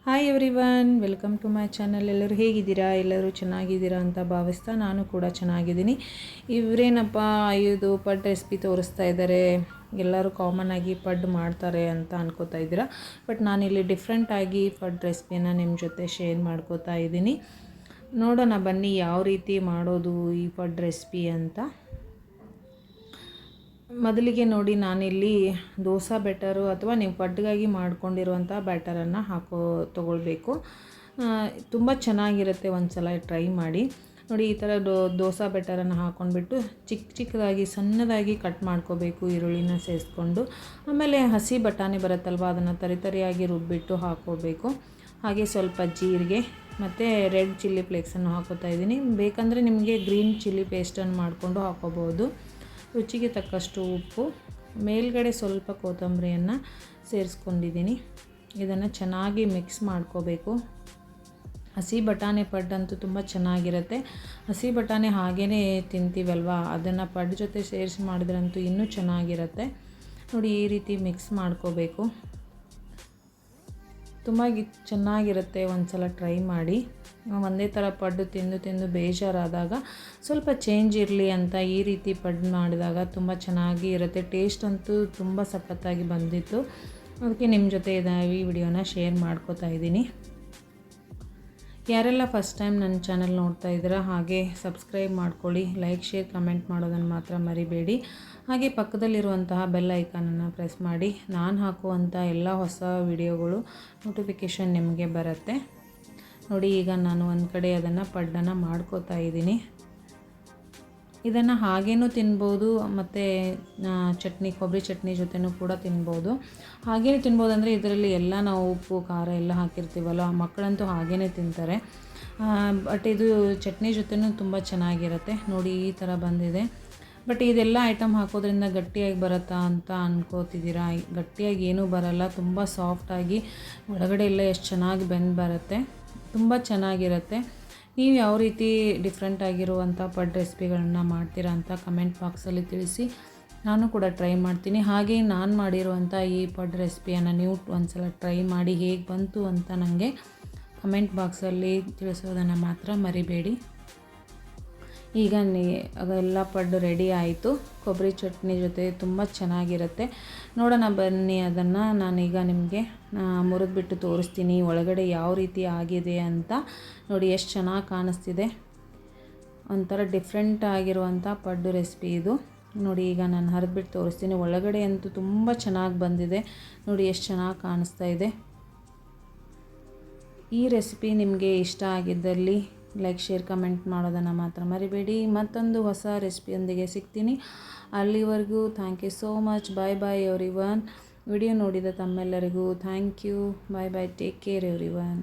Hi everyone, welcome to my channel. ಎಲ್ಲರೂ ಹೇಗಿದ್ದೀರಾ? ಎಲ್ಲರೂ ಚೆನ್ನಾಗಿದ್ದೀರಾ ಅಂತ ಭಾವಿಸ್ತಾ ನಾನು ಕೂಡ ಚೆನ್ನಾಗಿದ್ದೀನಿ. ಇವರೇನಪ್ಪ ಇದು ಪಡ್ ರೆಸಿಪಿ ತೋರಿಸ್ತಾ ಇದ್ದಾರೆ. ಎಲ್ಲರೂ ಕಾಮನ್ ಆಗಿ ಪಡ್ ಮಾಡ್ತಾರೆ ಅಂತ ಅನ್ಕೋತಾ ಇದ್ದೀರಾ. ಬಟ್ ನಾನಿಲ್ಲಿ ಡಿಫ್ರೆಂಟಾಗಿ ಪಡ್ ರೆಸಿಪಿನ ನಿಮ್ಮ ಜೊತೆ ಶೇರ್ ಮಾಡ್ಕೋತಾ ಇದ್ದೀನಿ. ನೋಡೋಣ ಬನ್ನಿ ಯಾವ ರೀತಿ ಮಾಡೋದು ಈ ಪಡ್ ರೆಸಿಪಿ ಅಂತ. ಮೊದಲಿಗೆ ನೋಡಿ, ನಾನಿಲ್ಲಿ ದೋಸೆ ಬ್ಯಾಟರು ಅಥವಾ ನೀವು ಪಡ್ಗಾಗಿ ಮಾಡ್ಕೊಂಡಿರುವಂಥ ಬ್ಯಾಟರನ್ನು ತೊಗೊಳ್ಬೇಕು. ತುಂಬ ಚೆನ್ನಾಗಿರುತ್ತೆ, ಒಂದು ಸಲ ಟ್ರೈ ಮಾಡಿ ನೋಡಿ. ಈ ಥರ ದೋಸೆ ಬ್ಯಾಟರನ್ನು ಹಾಕ್ಕೊಂಡ್ಬಿಟ್ಟು ಚಿಕ್ಕದಾಗಿ ಸಣ್ಣದಾಗಿ ಕಟ್ ಮಾಡ್ಕೋಬೇಕು, ಈರುಳ್ಳಿನ ಸೇರಿಸ್ಕೊಂಡು. ಆಮೇಲೆ ಹಸಿ ಬಟಾಣಿ ಬರುತ್ತಲ್ವ, ಅದನ್ನು ತರಿಯಾಗಿ ರುಬ್ಬಿಟ್ಟು ಹಾಕ್ಕೋಬೇಕು. ಹಾಗೆ ಸ್ವಲ್ಪ ಜೀರಿಗೆ ಮತ್ತು ರೆಡ್ ಚಿಲ್ಲಿ ಫ್ಲೇಕ್ಸನ್ನು ಹಾಕೋತಾ ಇದ್ದೀನಿ. ಬೇಕಂದರೆ ನಿಮಗೆ ಗ್ರೀನ್ ಚಿಲ್ಲಿ ಪೇಸ್ಟನ್ನು ಮಾಡಿಕೊಂಡು ಹಾಕೋಬೋದು. ರುಚಿಗೆ ತಕ್ಕಷ್ಟು ಉಪ್ಪು, ಮೇಲ್ಗಡೆ ಸ್ವಲ್ಪ ಕೊತ್ತಂಬರಿಯನ್ನು ಸೇರಿಸ್ಕೊಂಡಿದ್ದೀನಿ. ಇದನ್ನು ಚೆನ್ನಾಗಿ ಮಿಕ್ಸ್ ಮಾಡ್ಕೋಬೇಕು. ಹಸಿ ಬಟಾಣಿ ಪಡ್ಡಂತೂ ತುಂಬ ಚೆನ್ನಾಗಿರುತ್ತೆ. ಹಸಿ ಬಟಾಣಿ ಹಾಗೇ ತಿಂತೀವಲ್ವ, ಅದನ್ನು ಪಡ್ ಜೊತೆ ಸೇರಿಸಿ ಮಾಡಿದ್ರಂತೂ ಇನ್ನೂ ಚೆನ್ನಾಗಿರುತ್ತೆ. ನೋಡಿ, ಈ ರೀತಿ ಮಿಕ್ಸ್ ಮಾಡ್ಕೋಬೇಕು. ತುಂಬ ಚೆನ್ನಾಗಿರುತ್ತೆ, ಒಂದು ಸಲ ಟ್ರೈ ಮಾಡಿ. ಒಂದೇ ಥರ ಪಡ್ಡು ತಿಂದು ಬೇಜಾರಾದಾಗ ಸ್ವಲ್ಪ ಚೇಂಜ್ ಇರಲಿ ಅಂತ ಈ ರೀತಿ ಪಡ್ಡು ಮಾಡಿದಾಗ ತುಂಬ ಚೆನ್ನಾಗಿ ಇರುತ್ತೆ. ಟೇಸ್ಟ್ ಅಂತೂ ತುಂಬ ಸಖತ್ತಾಗಿ ಬಂದಿತ್ತು. ಅದಕ್ಕೆ ನಿಮ್ಮ ಜೊತೆ ಈ ವಿಡಿಯೋನ ಶೇರ್ ಮಾಡ್ಕೋತಾ ಇದ್ದೀನಿ. ಯಾರೆಲ್ಲ ಫಸ್ಟ್ ಟೈಮ್ ನನ್ನ ಚಾನಲ್ ನೋಡ್ತಾ ಇದ್ದೀರಾ, ಹಾಗೆ ಸಬ್ಸ್ಕ್ರೈಬ್ ಮಾಡ್ಕೊಳ್ಳಿ. ಲೈಕ್, ಶೇರ್, ಕಮೆಂಟ್ ಮಾಡೋದನ್ನು ಮಾತ್ರ ಮರಿಬೇಡಿ. ಹಾಗೆ ಪಕ್ಕದಲ್ಲಿರುವಂತಹ ಬೆಲ್ ಐಕಾನನ್ನು ಪ್ರೆಸ್ ಮಾಡಿ. ನಾನು ಹಾಕುವಂಥ ಎಲ್ಲ ಹೊಸ ವಿಡಿಯೋಗಳು ನೋಟಿಫಿಕೇಷನ್ ನಿಮಗೆ ಬರುತ್ತೆ. ನೋಡಿ, ಈಗ ನಾನು ಒಂದು ಕಡೆ ಅದನ್ನು ಪಡ್ಡನ್ನು ಮಾಡ್ಕೋತಾ ಇದ್ದೀನಿ. ಇದನ್ನು ಹಾಗೇನೂ ತಿನ್ಬೋದು, ಮತ್ತು ಕೊಬ್ಬರಿ ಚಟ್ನಿ ಜೊತೆನೂ ಕೂಡ ತಿನ್ಬೋದು. ಹಾಗೇ ತಿನ್ಬೋದು ಅಂದರೆ ಇದರಲ್ಲಿ ಎಲ್ಲ ನಾವು ಉಪ್ಪು ಖಾರ ಎಲ್ಲ ಹಾಕಿರ್ತೀವಲ್ಲ, ಮಕ್ಕಳಂತೂ ಹಾಗೇ ತಿಂತಾರೆ. ಬಟ್ ಇದು ಚಟ್ನಿ ಜೊತೆನೂ ತುಂಬ ಚೆನ್ನಾಗಿರುತ್ತೆ. ನೋಡಿ, ಈ ಥರ ಬಂದಿದೆ. ಬಟ್ ಇದೆಲ್ಲ ಐಟಮ್ ಹಾಕೋದ್ರಿಂದ ಗಟ್ಟಿಯಾಗಿ ಬರುತ್ತಾ ಅಂತ ಅನ್ಕೋತಿದ್ದೀರಾ? ಗಟ್ಟಿಯಾಗಿ ಏನೂ ಬರಲ್ಲ. ತುಂಬ ಸಾಫ್ಟಾಗಿ ಒಳಗಡೆ ಎಲ್ಲ ಎಷ್ಟು ಚೆನ್ನಾಗಿ ಬೆಂದು ಬರುತ್ತೆ. ತುಂಬ ಚೆನ್ನಾಗಿರುತ್ತೆ. ನೀವು ಯಾವ ರೀತಿ ಡಿಫ್ರೆಂಟ್ ಆಗಿರುವಂಥ ಪಡ್ ರೆಸಿಪಿಗಳನ್ನ ಮಾಡ್ತೀರಾ ಅಂತ ಕಮೆಂಟ್ ಬಾಕ್ಸಲ್ಲಿ ತಿಳಿಸಿ. ನಾನು ಕೂಡ ಟ್ರೈ ಮಾಡ್ತೀನಿ. ಹಾಗೆ ನಾನು ಮಾಡಿರುವಂಥ ಈ ಪಡ್ ರೆಸಿಪಿಯನ್ನು ನೀವು ಒಂದು ಸಲ ಟ್ರೈ ಮಾಡಿ ಹೇಗೆ ಬಂತು ಅಂತ ನನಗೆ ಕಮೆಂಟ್ ಬಾಕ್ಸಲ್ಲಿ ತಿಳಿಸೋದನ್ನು ಮಾತ್ರ ಮರಿಬೇಡಿ. ಈಗ ಅದೆಲ್ಲ ಪಡ್ಡು ರೆಡಿ ಆಯಿತು. ಕೊಬ್ಬರಿ ಚಟ್ನಿ ಜೊತೆ ತುಂಬ ಚೆನ್ನಾಗಿರುತ್ತೆ. ನೋಡೋಣ ಬನ್ನಿ, ಅದನ್ನು ನಾನೀಗ ನಿಮಗೆ ಮುರಿದ್ಬಿಟ್ಟು ತೋರಿಸ್ತೀನಿ ಒಳಗಡೆ ಯಾವ ರೀತಿ ಆಗಿದೆ ಅಂತ. ನೋಡಿ, ಎಷ್ಟು ಚೆನ್ನಾಗಿ ಕಾಣಿಸ್ತಿದೆ. ಒಂಥರ ಡಿಫ್ರೆಂಟ್ ಆಗಿರುವಂಥ ಪಡ್ಡು ರೆಸಿಪಿ ಇದು. ನೋಡಿ, ಈಗ ನಾನು ಹರಿದ್ಬಿಟ್ಟು ತೋರಿಸ್ತೀನಿ. ಒಳಗಡೆ ಅಂತೂ ತುಂಬ ಚೆನ್ನಾಗಿ ಬಂದಿದೆ. ನೋಡಿ, ಎಷ್ಟು ಚೆನ್ನಾಗಿ ಕಾಣಿಸ್ತಾ ಇದೆ. ಈ ರೆಸಿಪಿ ನಿಮಗೆ ಇಷ್ಟ ಆಗಿದ್ದಲ್ಲಿ ಲೈಕ್, ಶೇರ್, ಕಮೆಂಟ್ ಮಾಡೋದನ್ನು ಮಾತ್ರ ಮರಿಬೇಡಿ. ಮತ್ತೊಂದು ಹೊಸ ರೆಸಿಪಿಯೊಂದಿಗೆ ಸಿಗ್ತೀನಿ. ಅಲ್ಲಿವರೆಗೂ thank you so much. Bye everyone. Video ನೋಡಿದ ತಮ್ಮೆಲ್ಲರಿಗೂ thank you. Bye. Take care everyone.